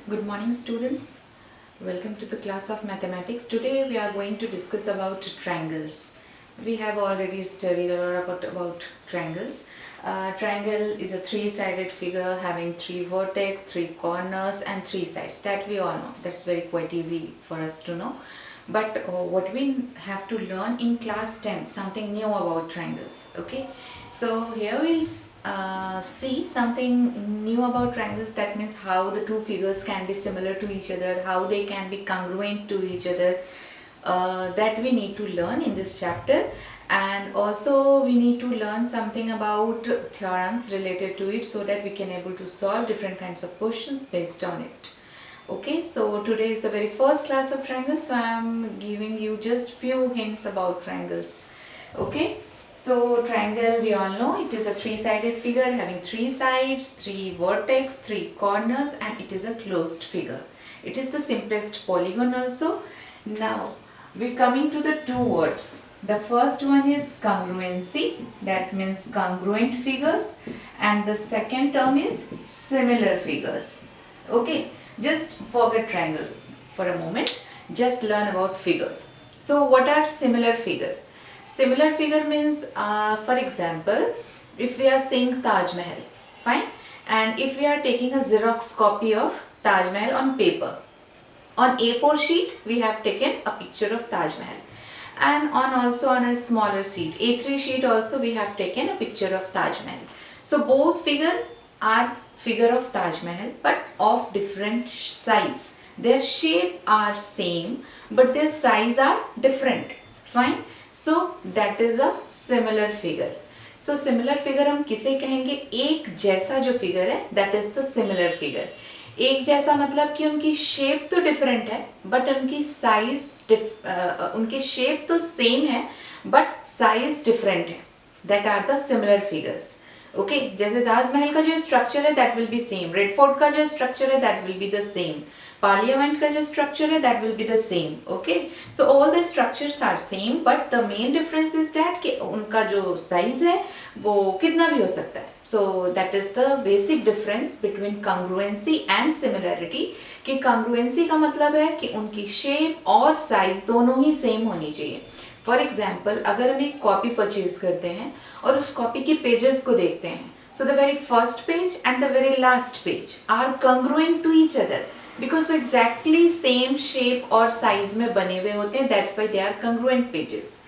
Good morning, students. Welcome to the class of mathematics. Today we are going to discuss about triangles. We have already studied a lot about triangles. Triangle is a three-sided figure having three vertex, three corners and three sides. That we all know. That's very quite easy for us to know. But what we have to learn in class 10, something new about triangles. Okay. So here we'll see something new about triangles. That means how the two figures can be similar to each other, how they can be congruent to each other. That we need to learn in this chapter, and also we need to learn something about theorems related to it so that we can able to solve different kinds of questions based on it. Okay, so today is the very first class of triangles, so I am giving you just few hints about triangles. Okay, so triangle, we all know it is a three-sided figure having three sides, three vertex, three corners, and it is a closed figure. It is the simplest polygon also. Now we coming to the two words. The first one is congruency, that means congruent figures, and the second term is similar figures. Okay, just forget triangles for a moment, just learn about figure. So what are similar figure? Similar figure means, for example, if we are seeing Taj Mahal, fine, and if we are taking a Xerox copy of Taj Mahal on paper, on A4 sheet we have taken a picture of Taj Mahal, and also on a smaller sheet, A3 sheet also we have taken a picture of Taj Mahal. So both figure are figure of Taj Mahal but of different size. Their shape are same but their size are different. Fine. So that is a similar figure. So similar figure हम किसे कहेंगे? एक जैसा जो figure है, that is the similar figure. एक जैसा मतलब कि उनकी शेप तो डिफरेंट है बट उनकी साइज उनकी शेप तो सेम है बट साइज डिफरेंट है. That are the similar figures. Okay, जैसे ताजमहल का जो स्ट्रक्चर है that will be same, Red Fort का जो स्ट्रक्चर है that will be the same, parliament का जो स्ट्रक्चर है that will be the same. Okay, so all the structures are same but the main difference is that कि उनका जो size है वो कितना भी हो सकता है. So that is the basic difference between congruency and similarity. कि कंग्रुएंसी का मतलब है कि उनकी शेप और साइज दोनों ही सेम होनी चाहिए. फॉर एग्जाम्पल, अगर हम एक कॉपी परचेज करते हैं और उस कॉपी के पेजेस को देखते हैं, so the very first page and the very last page are congruent to each other because वो एग्जैक्टली सेम शेप और साइज में बने हुए होते हैं. That's why they are congruent pages.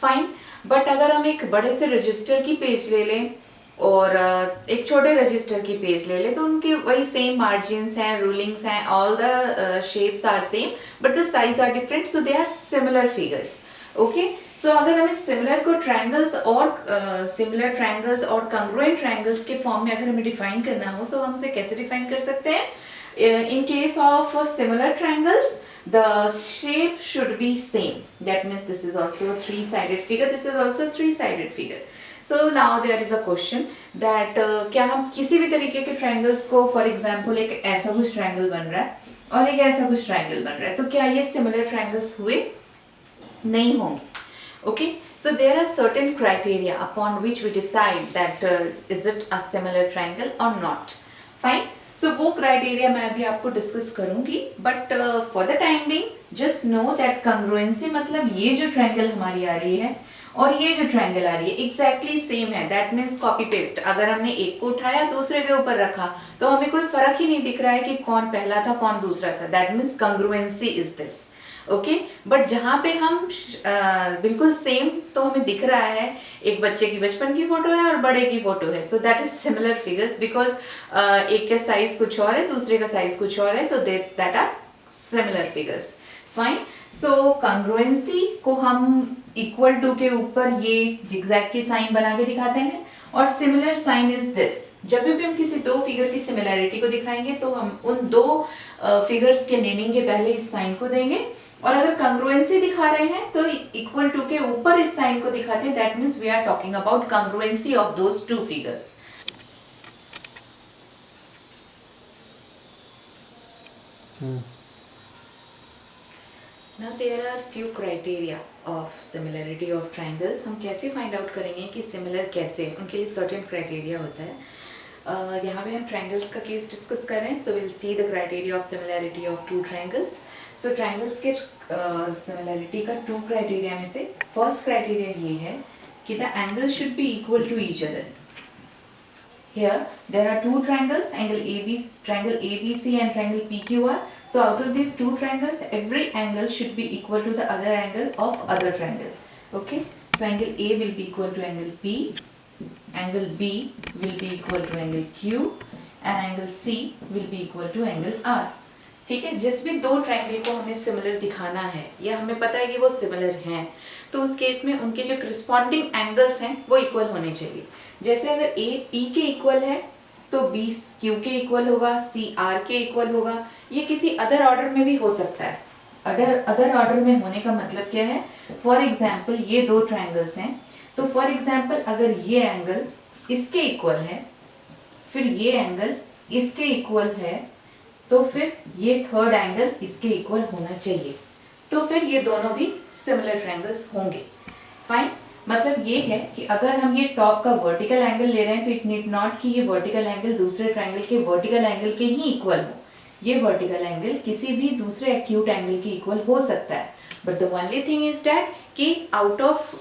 Fine. But अगर हम एक बड़े से रजिस्टर की पेज ले लें और एक छोटे रजिस्टर की पेज ले ले तो उनके वही सेम मार्जिन्स हैं, रूलिंग्स हैं, all the shapes are same but the size are different. So they are similar figures. Okay, so अगर हमें सिमिलर को ट्रायंगल्स और कंग्रुएंट ट्रायंगल्स के फॉर्म में अगर हमें डिफाइन करना हो, सो हम उसे कैसे डिफाइन कर सकते हैं? In case of similar triangles, the shape should be same. That means this is also a three-sided figure. This is also a three-sided figure. So now there is a question that क्या हम किसी भी तरीके के triangles को, for example, एक ऐसा कुछ triangle बन रहा है और एक ऐसा कुछ triangle बन रहा है, तो क्या ये similar triangles हुए? नहीं होंगे. Okay, so there are certain criteria upon which we decide that is it a similar triangle or not. Fine. सो वो क्राइटेरिया मैं अभी आपको डिस्कस करूंगी but for the time being just know that congruency मतलब ये जो ट्रायंगल हमारी आ रही है और ये जो ट्रायंगल आ रही है एग्जैक्टली सेम है. That means copy paste. अगर हमने एक को उठाया दूसरे के ऊपर रखा तो हमें कोई फर्क ही नहीं दिख रहा है कि कौन पहला था कौन दूसरा था. That means congruency is this. Okay, but जहाँ पे हम बिल्कुल सेम तो हमें दिख रहा है, एक बच्चे की बचपन की फोटो है और बड़े की फोटो है, so that is similar figures because एक का साइज कुछ और है दूसरे का साइज कुछ और है, तो that are similar figures. Fine. So congruency को हम इक्वल टू के ऊपर ये जिगजैग की साइन बना के दिखाते हैं और सिमिलर साइन इज दिस. जब भी हम किसी दो फिगर की सिमिलैरिटी को दिखाएंगे तो हम उन दो फिगर्स के नेमिंग के पहले इस साइन को देंगे और अगर कंग्रुएंसी दिखा रहे हैं तो इक्वल टू के ऊपर इस साइन को दिखाते हैं. That means we are talking about congruency of those two figures. Now there are few criteria of similarity of triangles. हम कैसे फाइंड आउट करेंगे कि सिमिलर कैसे, उनके लिए सर्टेन क्राइटेरिया होता है. यहाँ पे हम ट्रायंगल्स का केस डिस्कस कर रहे हैं. So will see the criteria of similarity of two triangles. So triangles के सिमिलैरिटी का 2 क्राइटेरिया में से फर्स्ट क्राइटेरिया ये है कि the angle should be equal to each other. Here there are two triangles, triangle ABC and triangle PQR. So out of these two triangles, every angle should be equal to the other angle of other triangle. Okay. So angle A will be equal to angle P, angle B will be equal to angle Q, and angle C will be equal to angle R. ठीक है. जिस भी दो triangle को हमें similar दिखाना है या हमें पता है कि वो सिमिलर हैं, तो उस केस में उनके जो करस्पॉन्डिंग एंगल्स हैं वो इक्वल होने चाहिए. जैसे अगर A P के इक्वल है तो B Q के इक्वल होगा, C R के इक्वल होगा. ये किसी अदर ऑर्डर में भी हो सकता है. अदर ऑर्डर में होने का मतलब क्या है? फॉर एग्जाम्पल ये दो ट्रायंगल्स हैं, तो फॉर एग्जाम्पल अगर ये एंगल इसके इक्वल है, फिर ये एंगल इसके इक्वल है, तो फिर ये थर्ड एंगल इसके इक्वल होना चाहिए. तो फिर ये दोनों भी सिमिलर ट्रायंगल्स होंगे. फाइन. मतलब ये है कि अगर हम ये टॉप का वर्टिकल एंगल ले रहे हैं तो इट नीड नॉट कि ये वर्टिकल एंगल दूसरे ट्रायंगल के वर्टिकल एंगल के ही इक्वल हो. ये वर्टिकल एंगल किसी भी दूसरे एक्यूट एंगल के इक्वल हो सकता है. But the only thing is that कि out of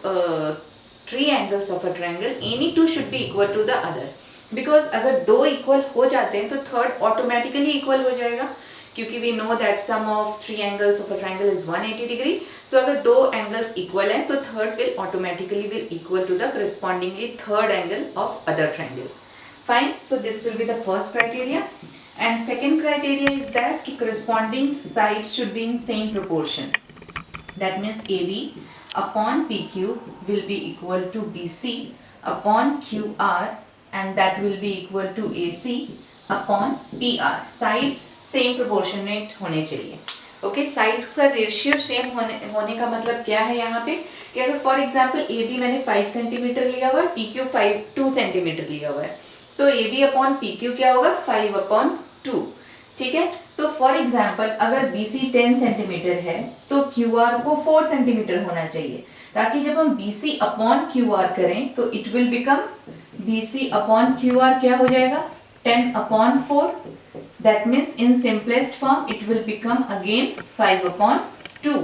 3 angles of a triangle any 2 should be equal to the other. Because अगर 2 इक्वल हो जाते हैं तो थर्ड ऑटोमेटिकली इक्वल हो जाएगा, क्योंकि we know that sum of 3 angles of a triangle is 180 degree. So अगर 2 एंगल्स इक्वल हैं तो third will automatically equal to the correspondingly third angle of other triangle. Fine. So this will be the first criteria. And second criteria is that कि corresponding sides should be in same proportion. That means AB upon PQ will be equal to BC upon QR, and that will be equal to AC upon PR. Sides same proportionate होने चाहिए. Okay. Sides का ratio same होने का मतलब क्या है यहाँ पे कि अगर फॉर एग्जांपल AB मैंने 5 सेंटीमीटर लिया हुआ है, PQ 2 सेंटीमीटर लिया हुआ है, तो AB अपॉन PQ क्या होगा? 5 अपॉन 2. ठीक है. तो फॉर एग्जांपल अगर BC 10 सेंटीमीटर है तो QR को 4 सेंटीमीटर होना चाहिए, ताकि जब हम BC अपॉन QR करें तो it will become BC upon QR क्या हो जाएगा? 10 upon 4. That means in simplest form it will become again 5 upon 2.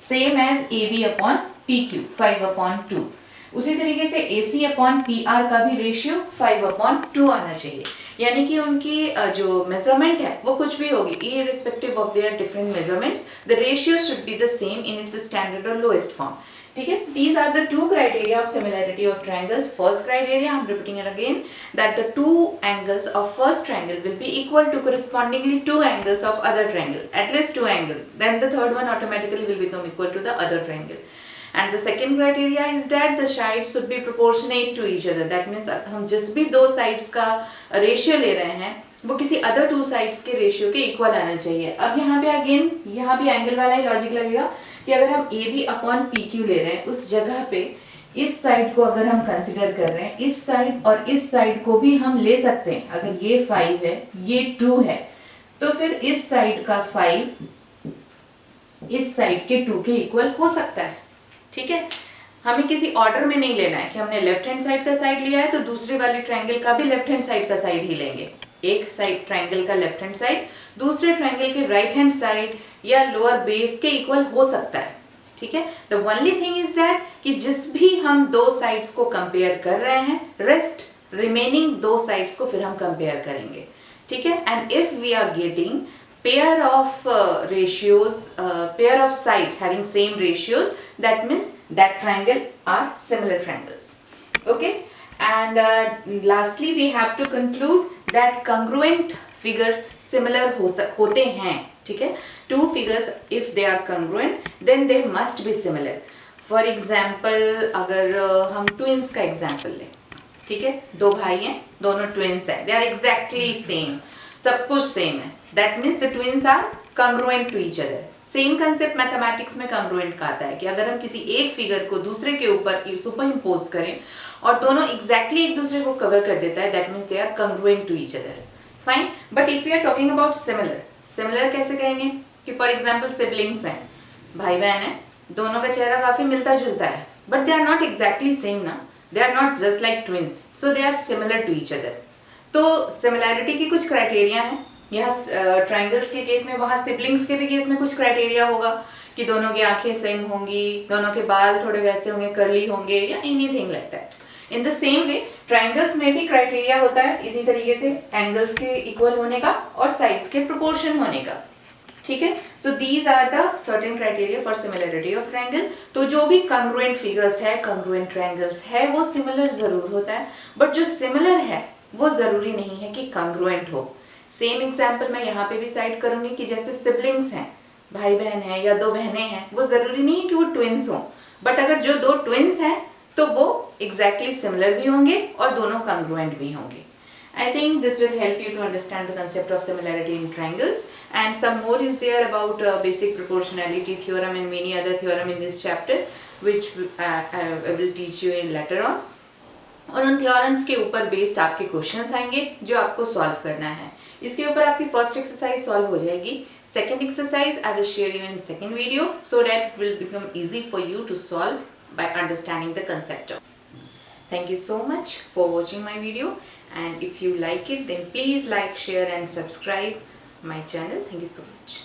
Same as AB upon PQ 5 upon 2. उसी तरीके से AC upon PR का भी रेशियो 5 upon 2 आना चाहिए. यानी कि उनकी जो मेजरमेंट है वो कुछ भी होगी, irrespective of their different measurements, the ratio should be the same in its standard or lowest form. ठीक है. So these are the 2 criteria of similarity of triangles. First criteria, I'm repeating it again, that the 2 angles of first triangle will be equal to correspondingly 2 angles of other triangle, at least 2 angles. Then the third one automatically will become equal to the other triangle. And the second criteria is that the sides should be proportionate to each other. That means हम जिस भी 2 sides का ratio ले रहे हैं वो किसी other 2 sides के ratio के equal आना चाहिए. अब यहाँ पे again यहाँ भी angle वाला ही logic लगेगा कि अगर हम AB अपॉन PQ ले रहे हैं, उस जगह पे इस साइड को अगर हम कंसिडर कर रहे हैं, इस साइड और इस साइड को भी हम ले सकते हैं. अगर ये 5 है, ये 2 है, तो फिर इस साइड का 5 इस साइड के 2 के इक्वल हो सकता है. ठीक है. हमें किसी ऑर्डर में नहीं लेना है कि हमने लेफ्ट हैंड साइड का साइड लिया है तो दूसरे वाले ट्रायंगल का भी लेफ्ट हैंड साइड का साइड ही लेंगे. एक साइड ट्रायंगल का लेफ्ट हैंड साइड दूसरे ट्रायंगल के राइट हैंड साइड या लोअर बेस के इक्वल हो सकता है. ठीक है. The only thing is that कि जिस भी हम 2 साइड्स को कंपेयर कर रहे हैं, रेस्ट रिमेनिंग 2 साइड्स को फिर हम कंपेयर करेंगे. ठीक है. And if we are getting pair of ratios, pair of sides having same ratios, that means that triangle are similar triangles. Okay. And lastly we have to conclude that congruent figures similar होते हैं. ठीक है. 2 figures if they are congruent then they must be similar. For example अगर हम twins का example लें, ठीक है. 2 भाई हैं, दोनों twins हैं, they are exactly same, सब कुछ सेम है. That means the twins are congruent to each other. Same concept mathematics में congruent का आता है कि अगर हम किसी एक फिगर को दूसरे के ऊपर सुपर इम्पोज करें और दोनों exactly एक दूसरे को कवर कर देता है, that means they are congruent to each other. Fine. But if we are talking about similar कैसे कहेंगे कि for example siblings हैं, भाई बहन हैं, दोनों का चेहरा काफी मिलता जुलता है, but they are not exactly same ना, they are not just like twins, so they are similar to each other. तो सिमिलैरिटी की कुछ क्राइटेरिया हैं। यहाँ ट्राइंगल्स के केस में, वहाँ सिबलिंग्स के भी केस में कुछ क्राइटेरिया होगा कि दोनों की आंखें सेम होंगी, दोनों के बाल थोड़े वैसे होंगे, कर्ली होंगे या anything like that. In the same way triangles में भी क्राइटेरिया होता है इसी तरीके से, एंगल्स के इक्वल होने का और साइड्स के प्रोपोर्शन होने का। ठीक है, so these are the certain criteria for similarity of triangle. तो जो भी कंग्रुएंट फिगर्स है, कंग्रुएंट ट्रायंगल्स है, वो सिमिलर जरूर होता है, बट जो सिमिलर है वो जरूरी नहीं है कि कंग्रुएंट हो। सेम एग्जाम्पल मैं यहाँ पे भी साइड करूंगी कि जैसे सिबलिंग्स हैं, भाई बहन है या दो बहनें हैं, वो जरूरी नहीं है कि वो ट्विंस हों, बट अगर जो दो ट्विंस हैं तो वो एग्जैक्टली सिमिलर भी होंगे और दोनों कंग्रुएंट भी होंगे। I think this will help you to understand the concept of similarity in triangles, and some more is there about basic proportionality theorem and many other theorem in this chapter which I will teach you in later on. और उन theorems के ऊपर based आपके questions आएंगे जो आपको solve करना है। इसके ऊपर आपकी first exercise solve हो जाएगी, second exercise I will share you in second video so that it will become easy for you to solve by understanding the concept of. Thank you so much for watching my video, and if you like it then please like, share and subscribe my channel. Thank you so much.